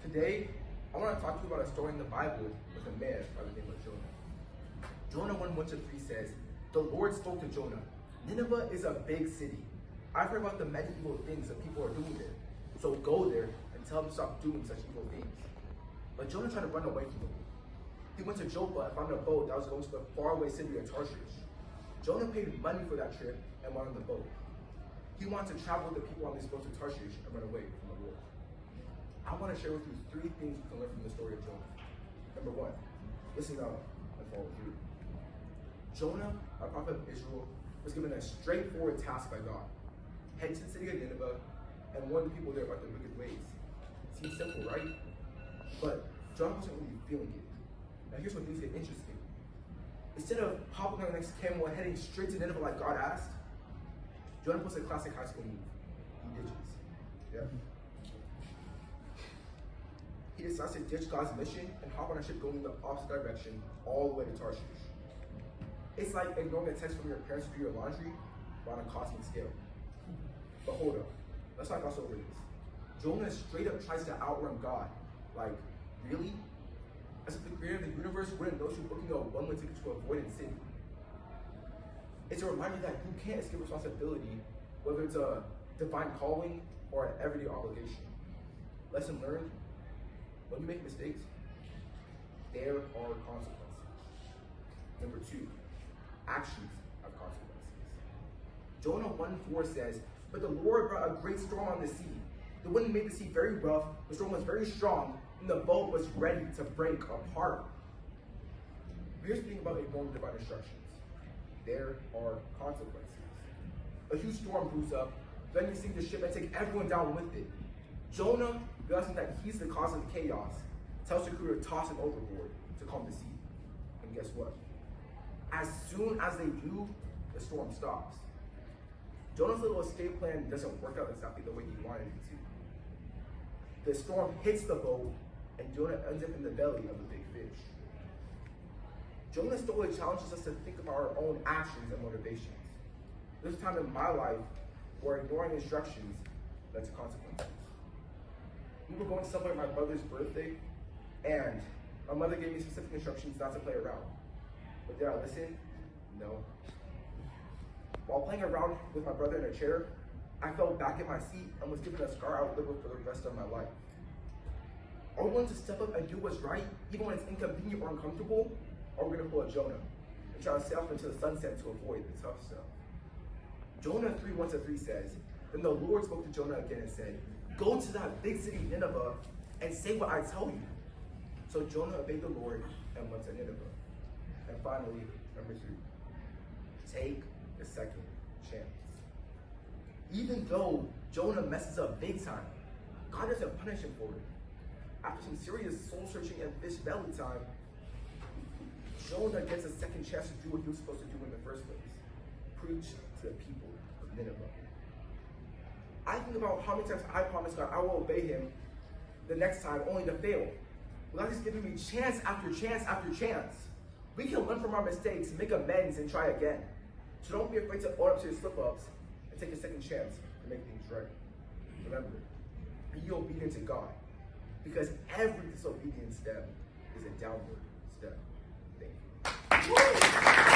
Today, I want to talk to you about a story in the Bible with a man by the name of Jonah. Jonah 1:1-3 says, "The Lord spoke to Jonah, Nineveh is a big city. I've heard about the many evil things that people are doing there. So go there and tell them to stop doing such evil things." But Jonah tried to run away from them. He went to Joppa and found a boat that was going to the faraway city of Tarshish. Jonah paid money for that trip and went on the boat. He wanted to travel with the people on this boat to Tarshish and run away from the Lord. I want to share with you 3 things you can learn from the story of Jonah. Number 1, listen up and follow through. Jonah, a prophet of Israel, was given a straightforward task by God. Head to the city of Nineveh and warn the people there about their wicked ways. Seems simple, right? But Jonah wasn't really feeling it. Now here's where things get interesting. Instead of hopping on the next camel and heading straight to Nineveh like God asked, Jonah pulls a classic high school move. He ditches. Yeah. He decides to ditch God's mission and hop on a ship going in the opposite direction all the way to Tarshish. It's like ignoring a text from your parents to do your laundry, but on a cosmic scale. But hold up, let's not gloss over this. Jonah straight up tries to outrun God. Like, really? As if the creator of the universe wouldn't know you're booking a one-way ticket to a avoided city. It's a reminder that you can't escape responsibility, whether it's a divine calling or an everyday obligation. Lesson learned, when you make mistakes, there are consequences. Number 2, actions have consequences. Jonah 1:4 says, "But the Lord brought a great storm on the sea. The wind made the sea very rough, the storm was very strong, and the boat was ready to break apart." Here's the thing about ignoring divine instructions. There are consequences. A huge storm brews up, threatening to sink the ship and take everyone down with it. Jonah, realizing that he's the cause of the chaos, tells the crew to toss him overboard to calm the sea. And guess what? As soon as they do, the storm stops. Jonah's little escape plan doesn't work out exactly the way he wanted it to. The storm hits the boat, and Jonah ends up in the belly of a big fish. Jonah's story challenges us to think about our own actions and motivations. There's a time in my life where ignoring instructions led to consequences. We were going to celebrate my brother's birthday, and my mother gave me specific instructions not to play around. But did I listen? No. While playing around with my brother in a chair, I fell back in my seat and was given a scar I would live with for the rest of my life. Are we going to step up and do what's right, even when it's inconvenient or uncomfortable? Or are we going to pull a Jonah and try to sail off into the sunset to avoid the tough stuff? Jonah 3:1-3 says, "Then the Lord spoke to Jonah again and said, 'Go to that big city Nineveh and say what I tell you.' So Jonah obeyed the Lord and went to Nineveh." And finally, number 3, take the second chance. Even though Jonah messes up big time, God doesn't punish him for it. After some serious soul-searching and fish belly time, Jonah gets a second chance to do what he was supposed to do in the first place: preach to the people of Nineveh. I think about how many times I promised God I will obey him the next time, only to fail. God is giving me chance after chance after chance. We can learn from our mistakes, make amends, and try again. So don't be afraid to own up to your slip-ups and take a second chance to make things right. Remember, be obedient to God, because every disobedient step is a downward step. Thank you.